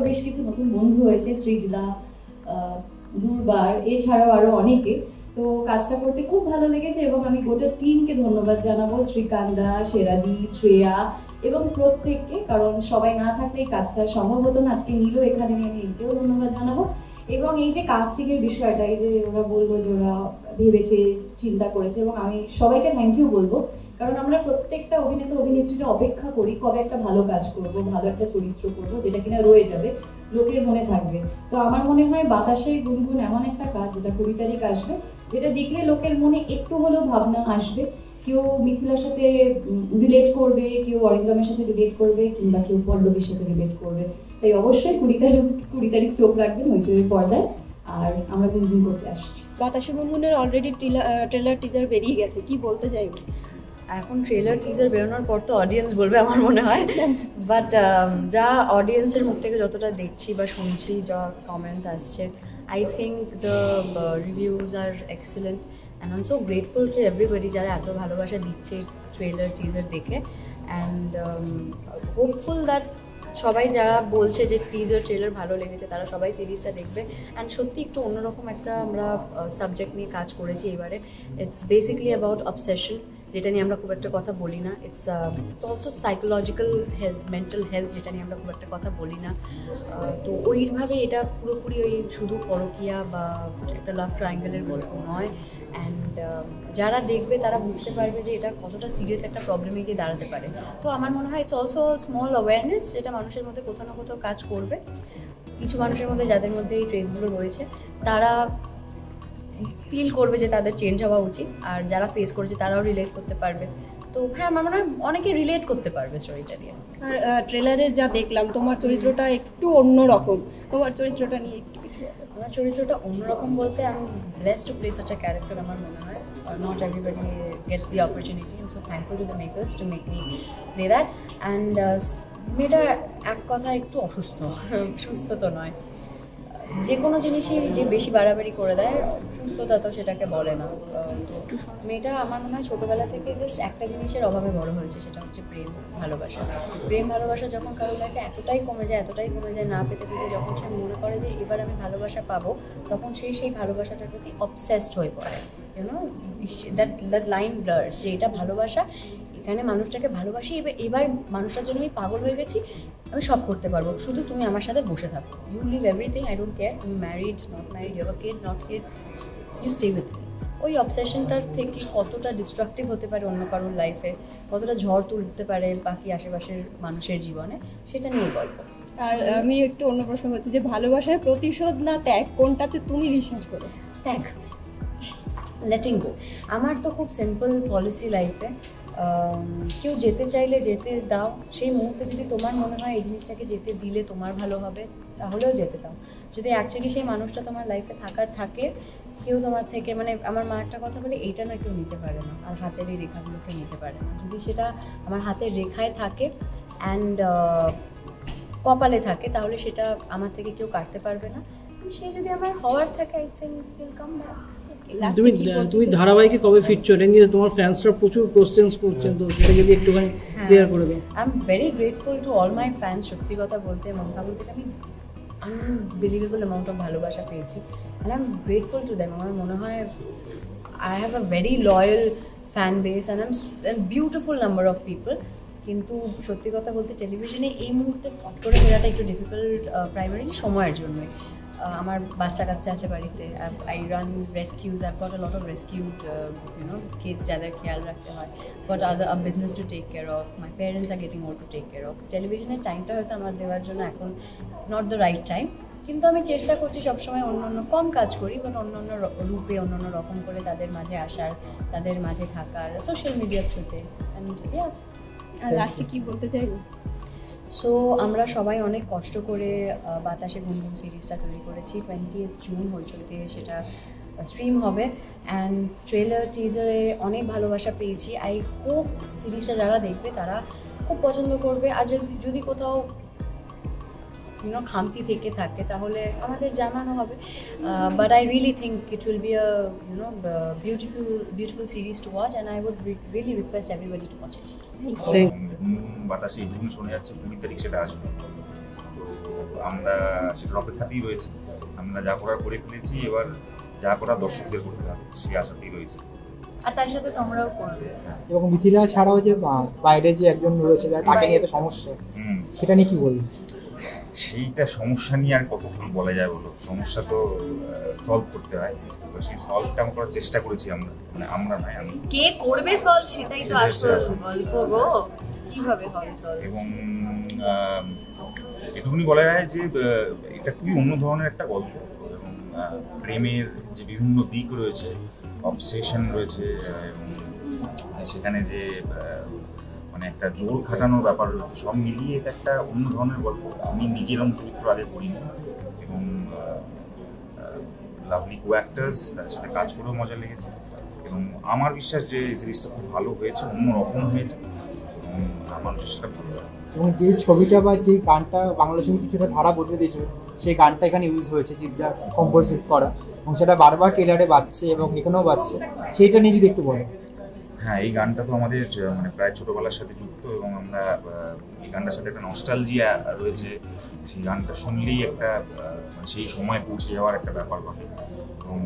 বেশ কিছু নতুন বন্ধু হয়েছে, সৃজলা, দুর্বার, এছাড়াও আরো অনেকে। তো কাজটা করতে খুব ভালো লেগেছে এবং আমি গোটা টিমকে ধন্যবাদ জানাবো, শ্রীকান্দা, সেরাদি, শ্রেয়া এবং প্রত্যেককে, কারণ সবাই না থাকলে এই কাজটা সম্ভব হতো না। আজকে নীলও এখানে নিয়ে আমি একেও ধন্যবাদ জানাবো। এবং এই যে কাস্টিং এর বিষয়টা, এই যে ওরা বললো যে ওরা ভেবেছে, চিন্তা করেছে, এবং আমি সবাইকে থ্যাংক ইউ বলবো, কারণ আমরা প্রত্যেকটা অভিনেতা অভিনেত্রীরা অপেক্ষা করি কবে একটা ভালো কাজ করব, ভালো একটা চরিত্র করব, যেটা কিনা রয়ে যাবে, লোকের মনে থাকবে। তো আমার মনে হয় বাতাসে গুনগুন এমন একটা কাজ যেটা 20 তারিখ আসবে, যেটা দেখলে লোকের মনে একটু হলেও ভাবনা আসবে। কেউ মিথিলার সাথে রিলেট করবে, কেউ অরিন্দমের সাথে রিলেট করবে, কিংবা কেউ পল্লবীর সাথে রিলেট করবে। তাই অবশ্যই 20 তারিখ চোখ রাখবেন হইচইয়ের পর্দায়। আর আমরা গুনগুন করতে আসছি। বাতাসে গুনগুনের অলরেডি ট্রেলার টিজার বেরিয়ে গেছে, কি বলতে চাইবে? এখন ট্রেলার টিজার বেরোনোর পর তো অডিয়েন্স বলবে আমার মনে হয়, বাট যা অডিয়েন্সের মুখ থেকে যতটা দেখছি বা শুনছি, যা কমেন্টস আসছে, I think the reviews are excellent and I am so grateful to everybody যারা এত ভালোবাসা দিচ্ছে ট্রেলার টিজার দেখে। অ্যান্ড হোপফুল দ্যাট সবাই যারা বলছে যে টিজার ট্রেলার ভালো লেগেছে তারা সবাই সিরিজটা দেখবে। অ্যান্ড সত্যি একটু অন্যরকম একটা আমরা সাবজেক্ট নিয়ে কাজ করেছি এবারে। ইটস বেসিকলি অ্যাবাউট অবসেশন, যেটা নিয়ে আমরা খুব একটা কথা বলি না। It's also psychological health, mental health, যেটা নিয়ে আমরা খুব একটা কথা বলি না। তো ওইভাবে এটা পুরোপুরি ওই শুধু পরকীয়া বা একটা লাভ ট্রায়াঙ্গেলের গল্প নয়। অ্যান্ড যারা দেখবে তারা বুঝতে পারবে যে এটা কতটা সিরিয়াস একটা প্রবলেমে গিয়ে দাঁড়াতে পারে। তো আমার মনে হয় ইটস অলসো স্মল অ্যাওয়ারনেস, যেটা মানুষের মধ্যে কোথাও না কোথাও কাজ করবে। কিছু মানুষের মধ্যে যাদের মধ্যে এই ট্রেডগুলো রয়েছে তারা ফিল করবে যে তাদের চেঞ্জ হওয়া উচিত, আর যারা ফেস করেছে তারাও রিলেট করতে পারবে। তো হ্যাঁ, আমার মনে হয় অনেকে রিলেট করতে পারবে স্টোরিটা নিয়ে। আর ট্রেলারে যা দেখলাম তোমার চরিত্রটা একটু অন্যরকম, তোমার চরিত্রটা নিয়ে একটু কিছু বলো। আমার চরিত্রটা অন্যরকম বলতে আমি blessed to play such a character. আমার মনে হয় not everybody gets the opportunity. I am so thankful to the makers to make me play that. And মেয়েটা এক কথা একটু অসুস্থ, সুস্থ তো নয়। যে কোনো জিনিসই যে বেশি বাড়াবাড়ি করে দেয়, সুস্থতা তো সেটাকে বলে না। তো মেয়েটা আমার মনে হয় ছোটোবেলা থেকে জাস্ট একটা জিনিসের অভাবে বড় হয়েছে, সেটা হচ্ছে প্রেম ভালোবাসা। প্রেম ভালোবাসা যখন কারোর লাইফে এতটাই কমে যায়, না পেতে পেতে যখন সে মনে করে যে এবার আমি ভালোবাসা পাবো, তখন সেই ভালোবাসাটার প্রতি অবসেসড হয়ে পড়ে। ইউনো দ্যাট লাইন ব্লার্স যে এটা ভালোবাসা, এখানে মানুষটাকে ভালোবাসি, এবার মানুষটার জন্য আমি পাগল হয়ে গেছি, আমি সব করতে পারবো, শুধু তুমি আমার সাথে বসে থাকো। You leave everything, I don't care, তুমি married not married, you have a kid not kid, you stay with me. ওই অবসেশনটার থেকে কতটা ডিস্ট্রাকটিভ হতে পারে অন্য কারোর লাইফে, কতটা ঝড় তুলতে পারে বাকি আশেপাশের মানুষের জীবনে, সেটা নিয়ে গল্প। আর আমি একটু অন্য প্রশ্ন করছি যে ভালোবাসায় প্রতিশোধ না ত্যাগ, কোনটাতে তুমি বিশ্বাস করো? ত্যাগ, লেটিং গো। আমার তো খুব সিম্পল পলিসি লাইফে, কেউ যেতে চাইলে যেতে দাও। সেই মুহূর্তে যদি তোমার মনে হয় এই জিনিসটাকে যেতে দিলে তোমার ভালো হবে, তাহলেও যেতে দাও। যদি অ্যাকচুয়ালি সেই মানুষটা তোমার লাইফে থাকে, কেউ তোমার থেকে, মানে আমার মা একটা কথা বলে, এইটা না কেউ নিতে পারে না, আর হাতের এই রেখাগুলোকে নিতে পারে না। যদি সেটা আমার হাতের রেখায় থাকে অ্যান্ড কপালে থাকে, তাহলে সেটা আমার থেকে কেউ কাটতে পারবে না। সে যদি আমার হওয়ার থাকে, I think will come back. তুমি ধারাবাহিকে কবে ফিরছো? এটা নিয়ে তোমার ফ্যান্সরা প্রচুর কোশ্চেন্স করছেন, তো সেটা যদি একটুখানি ক্লিয়ার করে দাও। I am very grateful to all my fans. সত্যি কথা বলতে, মমতাবুল থেকে আমি আনবিলিভেবল অ্যামাউন্ট অফ ভালোবাসা পেয়েছি, and I am grateful to them. আমার মনে হয় I have a very loyal fan base and I M beautiful number of people. কিন্তু সত্যি কথা বলতে টেলিভিশনে এই মুহূর্তে ফট করে ফেরাটা একটু ডিফিকাল্ট, প্রাইমারিলি সময়ের জন্যই। আমার বাচ্চা কাচ্চা আছে বাড়িতে, I run rescues, I got a lot of rescued kids যাদের খেয়াল রাখতে হয়, got other business to take care of, my parents are getting old to take care of. টেলিভিশনের টাইমটা হয়তো আমার দেওয়ার জন্য এখন নট দ্য রাইট টাইম, কিন্তু আমি চেষ্টা করছি সবসময় অন্য কম কাজ করি, বাট অন্য রূপে অন্য রকম করে তাদের মাঝে আসার, তাদের মাঝে থাকার, সোশ্যাল মিডিয়ার থ্রুতে। অ্যান্ড লাস্টে কি বলতে চাইবো? সো আমরা সবাই অনেক কষ্ট করে বাতাসে গুনগুন সিরিজটা তৈরি করেছি। 20th জুন হইচইতে সেটা স্ট্রিম হবে, অ্যান্ড ট্রেলার টিজারে অনেক ভালোবাসা পেয়েছি। আই হোপ সিরিজটা যারা দেখবে তারা খুব পছন্দ করবে। আর যদি কোথাও খামতি থেকে থাকে তাহলে আমাদের জানানো হবে, but I really think it will be a beautiful series to watch, and I would really request everybody to watch it. বাতাসে বিভিন্ন শোনা যাচ্ছে 20 তারিখ সেটা আসবে, তো আমরা সেটার অপেক্ষাতেই রয়েছি। আমরা যা করার করে ফেলেছি, এবার যা করার দর্শকদের করতে হবে সেই আশাতেই রয়েছে। আর তার সাথে তোমরাও করবে। এবং মিথিলা ছাড়াও যে বাইরে যে একজন রয়েছে তাকে নিয়ে তো সমস্যা, সেটা নিয়ে কি বলবো? সেইটা সমস্যা নিয়ে আর কতক্ষণ বলা যায় বলো, সমস্যা তো সলভ করতে হয়, তো সেই সলভটা আমরা করার চেষ্টা করেছি আমরা, মানে আমরা নয় আমি। কে করবে সলভ সেটাই তো আসল গল্প গো, কিভাবে হবে সলভ। এবং এটুকুনি বলা যায় যে এটা খুবই অন্য ধরনের একটা গল্প, এবং প্রেমের যে বিভিন্ন দিক রয়েছে, অবসেশন রয়েছে, এবং সেখানে যে মানে একটা জোর খাটানোর ব্যাপার রয়েছে, সব মিলিয়ে এটা একটা অন্য ধরনের গল্প। আমি নিজের চরিত্র আগে করিনি, এবং লাভলি কো অ্যাক্টার্স, তার সাথে কাজ করেও মজা লেগেছে, এবং আমার বিশ্বাস যে সিরিজটা খুব ভালো হয়েছে, অন্যরকম হয়েছে, এবং মানুষের সেটা ভালো লাগে। এবং যে ছবিটা বা যে গানটা বাংলা ছবি কিছুটা ধারা বদলে দিয়েছিল, সেই গানটা এখানে ইউজ হয়েছে, জিদ্দার কম্পোজিট করা, এবং সেটা বারবার ট্রেলারে বাজছে এবং এখানেও বাজছে, সেইটা নিয়ে যদি একটু বলো। হ্যাঁ, এই গানটা তো আমাদের মানে প্রায় ছোটোবেলার সাথে যুক্ত, এবং আমরা এই গানটার সাথে একটা নস্টালজিয়া রয়েছে। সেই গানটা শুনলেই একটা মানে সেই সময় পৌঁছে যাওয়ার একটা ব্যাপার ঘটে, এবং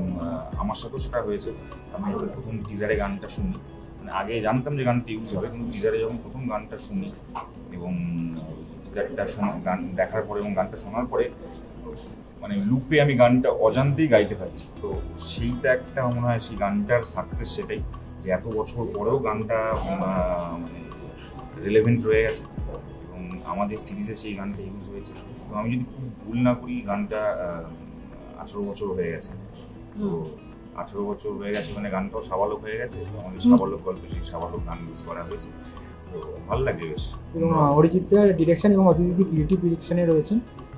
আমার সাথেও সেটা হয়েছে। আমি প্রথম টিজারে গানটা শুনি, মানে আগে জানতাম যে গানটা ইউজ হবে, কিন্তু টিজারে যখন প্রথম গানটা শুনি এবং টিজারটা গান দেখার পরে এবং গানটা শোনার পরে মানে লুপে আমি গানটা অজান্তেই গাইতে পারছি। তো সেইটা একটা মনে হয় সেই গানটার সাকসেস, সেটাই যে এত বছর পরেও গানটা মানে রিলেভেন্ট রয়ে গেছে, এবং আমাদের সিরিজে সেই গানটা ইউজ হয়েছে। তো আমি যদি খুব ভুল না করি, গানটা 18 বছর হয়ে গেছে। তো 18 বছর হয়ে গেছে, মানে গানটাও সাবালক হয়ে গেছে, আমাদের সাবালক গল্পে সেই সাবালক গান ইউজ করা হয়েছে। তো ভালো লাগছে বেশ। এবং অরিজিৎদার ডিরেকশন এবং অদিতি ক্রিয়েটিভ ডিরেকশনে রয়েছেন,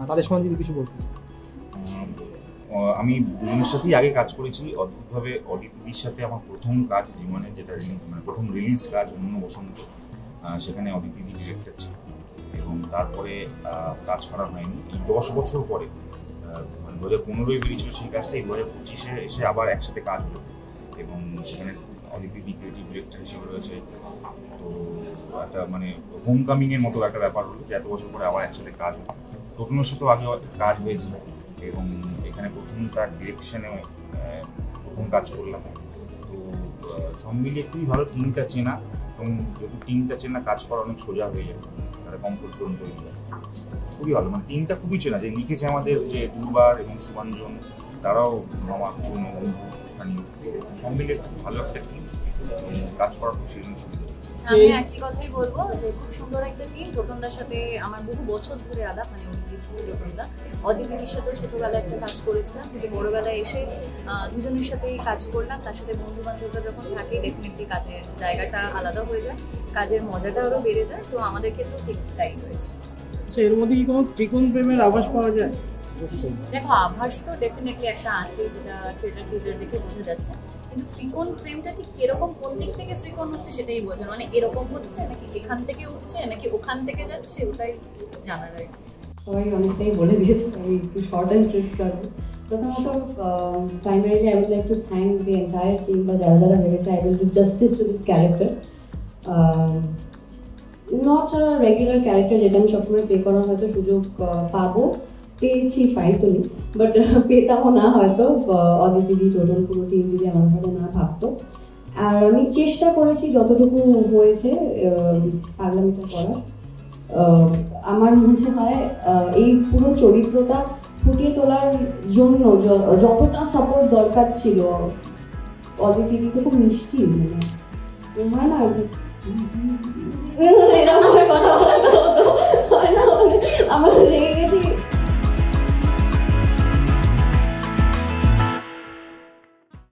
তাদের সম্বন্ধে যদি কিছু বলতে। আমি দুজনের সাথেই আগে কাজ করেছি। অদ্ভুতভাবে অদিতির সাথে আমার প্রথম কাজ জীবনে, যেটা মানে প্রথম রিলিজ কাজ অন্য বসন্ত, সেখানে অদিতি ডিরেক্টর ছিল, এবং তারপরে কাজ করা হয়নি। এই 10 বছর পরে, মানে 2015-এ বেরিয়েছিল সেই কাজটা, এই 2025-এ এসে আবার একসাথে কাজ হয়েছে, এবং সেখানে অদিতি ক্রিয়েটিভ ডিরেক্টর হিসেবে রয়েছে। তো একটা মানে হোম কামিংয়ের মতো একটা ব্যাপার হলো যে এত বছর পরে আবার একসাথে কাজ হয়েছে। টোটনের সাথেও আগে কাজ হয়েছিল, এবং এখানে প্রথম তার ডিরেকশনে প্রথম কাজ করলাম। তো সব মিলিয়ে খুবই ভালো, টিমটা চেনা, এবং যেহেতু টিমটা চেনা, কাজ করা অনেক সোজা হয়ে যায়, তারা কমফোর্ট জোন তৈরি হয়। খুবই ভালো, মানে টিমটা খুবই চেনা, যে লিখেছে আমাদের যে দুর্বার এবং সুবাঞ্জন, তারাও আমার পুরনো বন্ধু স্থানীয়। সব মিলিয়ে খুব ভালো একটা টিম, কাজ করার খুব সেই জন্য সুবিধা। আমি একই কথাই বলবো যে খুব সুন্দর একটা টিম। টোটনদার সাথে আমার বহু বছর ধরে আলাপ, মানে অরিজিৎ টোটনদা। অদিতির সাথেও ছোটবেলায় একটা কাজ করেছিলাম, কিন্তু বড়বেলায় এসে দুজনের সাথেই কাজ করলাম। তার সাথে বন্ধু বান্ধবরা যখন থাকে, ডেফিনেটলি কাজের জায়গাটা আলাদা হয়ে যায়, কাজের মজাটা আরও বেড়ে যায়। তো আমাদের ক্ষেত্রেও ঠিক তাই হয়েছে। এর মধ্যে কি কোনো ত্রিকোণ প্রেমের আভাস পাওয়া যায়? দেখো, আভাস তো ডেফিনেটলি একটা আছে, যেটা ট্রেলার টিজার দেখে বোঝা যাচ্ছে, কিন্তু ফ্রিকোণ প্রেমটা ঠিক কিরকম, কোন দিক থেকে ফ্রিকোণ হচ্ছে সেটাই বোঝা, মানে এরকম হচ্ছে নাকি এখান থেকে উঠছে নাকি ওখান থেকে যাচ্ছে, ওটাই জানার আর কি। সবাই অনেকটাই বলে দিয়েছে, আমি একটু শর্ট অ্যান্ড ক্রিস্প রাখবো। প্রথমত primarily I would like to thank the entire team, বা যারা যারা ভেবেছে I will do justice to this character. Not a regular character, যেটা আমি সবসময় প্লে করার হয়তো সুযোগ পাবো, পেয়েছি ফাইটলি, বাট পেতামও না হয়তো অদিতি টোটন পুরো টিম যদি আমার ভালো না ভাবতো। আর আমি চেষ্টা করেছি যতটুকু হয়েছে পাগলামিটা করার। আমার মনে হয় এই পুরো চরিত্রটা ফুটিয়ে তোলার জন্য যতটা সাপোর্ট দরকার ছিল, অদিতি তো খুব মিষ্টি, মানে হয় না এরকম কথা বলা হয় না, আমার